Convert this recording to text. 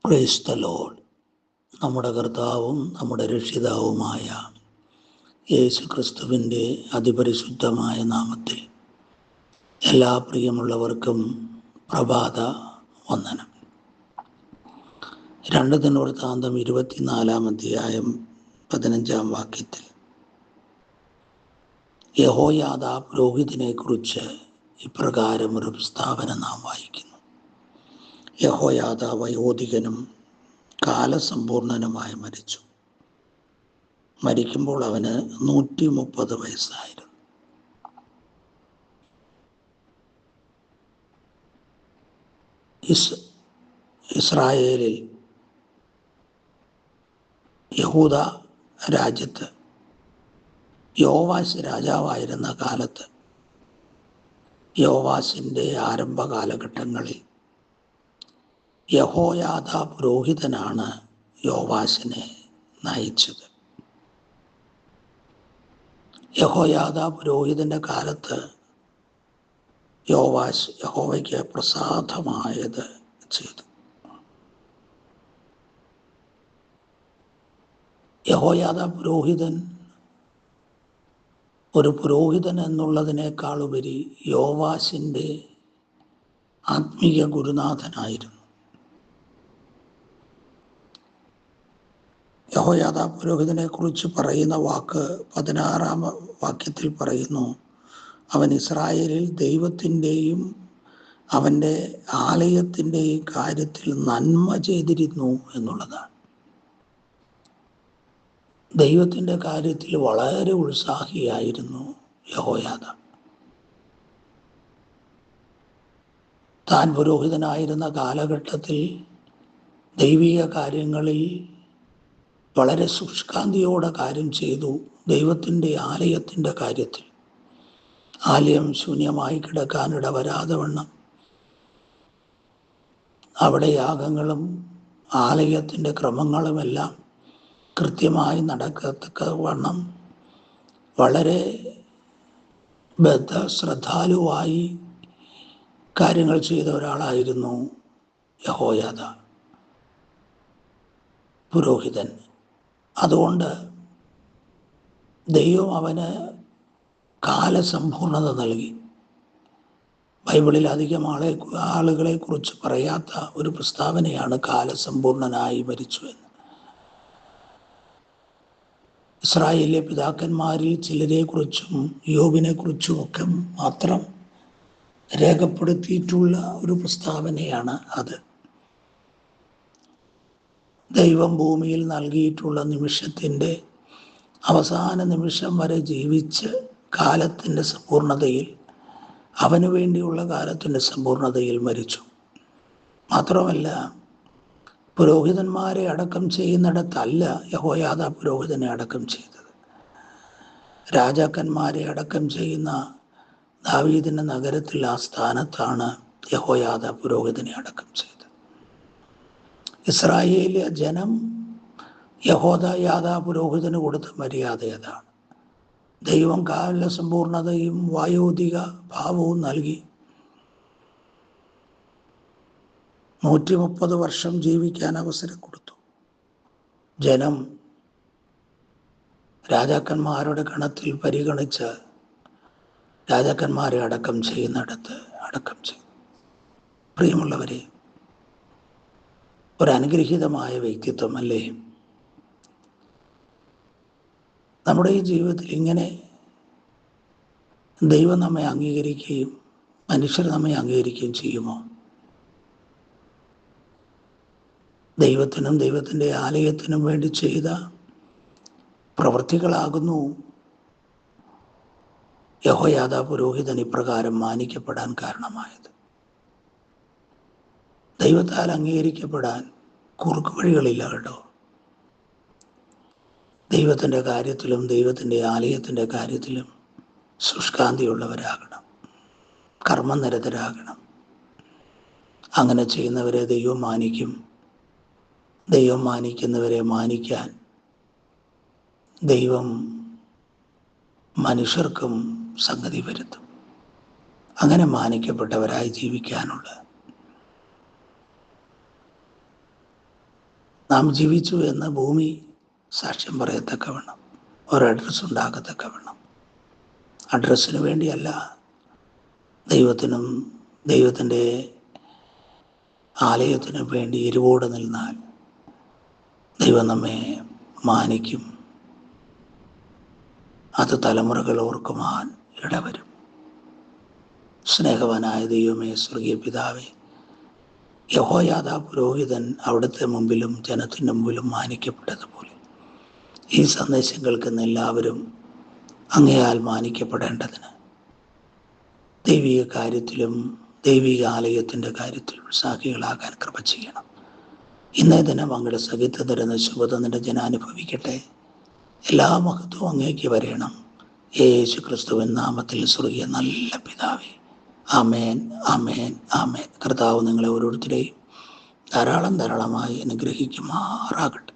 Praise the Lord. നമ്മുടെ കർത്താവും നമ്മുടെ രക്ഷിതാവുമായ യേശു ക്രിസ്തുവിൻ്റെ അതിപരിശുദ്ധമായ നാമത്തിൽ എല്ലാ പ്രിയമുള്ളവർക്കും പ്രഭാത വന്ദനം. 2 ദിനവൃത്താന്തം 24 അധ്യായം 15 വാക്യത്തിൽ യഹോയാദാ പുരോഹിതനെ കുറിച്ച് ഇപ്രകാരം ഒരു പ്രസ്താവന നാം വായിക്കുന്നു. യഹോയാദാ വയോധികനും കാലസമ്പൂർണനുമായി മരിച്ചു. മരിക്കുമ്പോൾ അവന് 130 വയസ്സായിരുന്നു. ഇസ്രായേലിൽ യഹൂദ രാജ്യത്ത് യോവാശ് രാജാവായിരുന്ന കാലത്ത് യോവാശിൻ്റെ ആരംഭ കാലഘട്ടങ്ങളിൽ യഹോയാദാ പുരോഹിതനാണ് യോവാശിനെ നയിച്ചത്. യഹോയാദാ പുരോഹിതന്റെ കാലത്ത് യോവാശ് യഹോവയ്ക്ക് പ്രസാദമായത് ചെയ്തു. യഹോയാദാ പുരോഹിതൻ ഒരു പുരോഹിതൻ എന്നുള്ളതിനേക്കാളുപരി യോവാശിൻ്റെ ആത്മീയ ഗുരുനാഥനായിരുന്നു. യഹോയാദാ പുരോഹിതനെ കുറിച്ച് പറയുന്ന വാക്ക് 16 വാക്യത്തിൽ പറയുന്നു, അവൻ ഇസ്രായേലിൽ ദൈവത്തിൻ്റെയും അവൻ്റെ ആലയത്തിൻ്റെയും കാര്യത്തിൽ നന്മ ചെയ്തിരുന്നു എന്നുള്ളതാണ്. ദൈവത്തിൻ്റെ കാര്യത്തിൽ വളരെ ഉത്സാഹിയായിരുന്നു യഹോയാദാ. താൻ പുരോഹിതനായിരുന്ന കാലഘട്ടത്തിൽ ദൈവിക കാര്യങ്ങളിൽ വളരെ ശുഷ്കാന്തിയോടെ കാര്യം ചെയ്തു. ദൈവത്തിൻ്റെ ആലയത്തിൻ്റെ കാര്യത്തിൽ ആലയം ശൂന്യമായി കിടക്കാനിട വരാതെ വണ്ണം അവിടെ യാഗങ്ങളും ആലയത്തിൻ്റെ ക്രമങ്ങളുമെല്ലാം കൃത്യമായി നടക്കത്തക്ക വണ്ണം വളരെ ശ്രദ്ധാലുവായി കാര്യങ്ങൾ ചെയ്ത ഒരാളായിരുന്നു യഹോയാദാ പുരോഹിതൻ. അതുകൊണ്ട് ദൈവം അവന് കാലസമ്പൂർണത നൽകി. ബൈബിളിൽ അധികം ആളുകളെ കുറിച്ച് പറയാത്ത ഒരു പ്രസ്താവനയാണ് കാലസമ്പൂർണനായി മരിച്ചു എന്ന്. ഇസ്രായേലിലെ പിതാക്കന്മാരിൽ ചിലരെ കുറിച്ചും യോബിനെ കുറിച്ചും ഒക്കെ മാത്രം രേഖപ്പെടുത്തിയിട്ടുള്ള ഒരു പ്രസ്താവനയാണ് അത്. ദൈവം ഭൂമിയിൽ നൽകിയിട്ടുള്ള നിമിഷത്തിൻ്റെ അവസാന നിമിഷം വരെ ജീവിച്ച് കാലത്തിൻ്റെ സമ്പൂർണതയിൽ അവന് വേണ്ടിയുള്ള കാലത്തിൻ്റെ സമ്പൂർണതയിൽ മരിച്ചു. മാത്രമല്ല, പുരോഹിതന്മാരെ അടക്കം ചെയ്യുന്നിടത്തല്ല യഹോയാദാ പുരോഹിതനെ അടക്കം ചെയ്തത്. രാജാക്കന്മാരെ അടക്കം ചെയ്യുന്ന ദാവീദിന്റെ നഗരത്തിൽ ആ സ്ഥാനത്താണ് യഹോയാദാ പുരോഹിതനെ അടക്കം ചെയ്തത്. ഇസ്രായേലിയ ജനം യഹോയാദാ പുരോഹിതന് കൊടുത്ത മര്യാദ അതാണ്. ദൈവം കാലസമ്പൂർണതയും വയോധിക ഭാവവും നൽകി 130 വർഷം ജീവിക്കാൻ അവസരം കൊടുത്തു. ജനം രാജാക്കന്മാരുടെ ഗണത്തിൽ പരിഗണിച്ച് രാജാക്കന്മാരെ അടക്കം ചെയ്യുന്നിടത്ത് അടക്കം ചെയ്തു. പ്രിയമുള്ളവരെ, ഒരനുഗ്രഹീതമായ വ്യക്തിത്വം അല്ലേ? നമ്മുടെ ഈ ജീവിതത്തിൽ ഇങ്ങനെ ദൈവം നമ്മെ അംഗീകരിക്കുകയും മനുഷ്യർ നമ്മെ അംഗീകരിക്കുകയും ചെയ്യുമോ? ദൈവത്തിനും ദൈവത്തിൻ്റെ ആലയത്തിനും വേണ്ടി ചെയ്ത പ്രവൃത്തികളാകുന്നു യഹോയാദാ പുരോഹിതൻ ഇപ്രകാരം മാനിക്കപ്പെടാൻ കാരണമായത്. ദൈവത്താൽ അംഗീകരിക്കപ്പെടാൻ കുറുക്ക് വഴികളില്ല കേട്ടോ. ദൈവത്തിൻ്റെ കാര്യത്തിലും ദൈവത്തിൻ്റെ ആലയത്തിൻ്റെ കാര്യത്തിലും ശുഷ്കാന്തിയുള്ളവരാകണം, കർമ്മനിരതരാകണം. അങ്ങനെ ചെയ്യുന്നവരെ ദൈവം മാനിക്കും. ദൈവം മാനിക്കുന്നവരെ മാനിക്കാൻ ദൈവം മനുഷ്യർക്കും സംഗതി വരുത്തും. അങ്ങനെ മാനിക്കപ്പെട്ടവരായി ജീവിക്കാനുള്ള നാം ജീവിച്ചു എന്ന് ഭൂമി സാക്ഷ്യം പറയത്തക്കവണ്ണം ഒരു അഡ്രസ്സ് ഉണ്ടാകത്തക്കവണ്ണം. അഡ്രസ്സിന് വേണ്ടിയല്ല, ദൈവത്തിൻ്റെ ആലയത്തിനും വേണ്ടി എരിവോടെ നിന്നാൽ ദൈവം നമ്മെ മാനിക്കും. അത് തലമുറകൾ ഓർക്കുവാൻ ഇടവരും. സ്നേഹവാനായ ദൈവമേ, സ്വർഗീയ പിതാവേ, യഹോയാദാ പുരോഹിതൻ അവിടുത്തെ മുമ്പിലും ജനത്തിൻ്റെ മുമ്പിലും മാനിക്കപ്പെട്ടതുപോലെ ഈ സന്ദേശം കേൾക്കുന്ന എല്ലാവരും അങ്ങയാൽ മാനിക്കപ്പെടേണ്ടതിന് ദൈവിക കാര്യത്തിലും ദൈവിക ആലയത്തിൻ്റെ കാര്യത്തിലും സാക്ഷികളാകാൻ കൃപ ചെയ്യണം. ഇന്നേ ദിനം അങ്ങയുടെ സഹിത്വം തരുന്ന ശുഭത നിന്റെ ജനം അനുഭവിക്കട്ടെ. എല്ലാ മഹത്വവും അങ്ങേക്ക് വരയണം. യേശു ക്രിസ്തുവിൻ നാമത്തിൽ സ്വർഗീയ നല്ല പിതാവേ, ആമേൻ, ആമേൻ, ആമേൻ. കർത്താവ് നിങ്ങളെ ഓരോരുത്തരെയും ധാരാളമായി അനുഗ്രഹിക്കുമാറാകട്ടെ.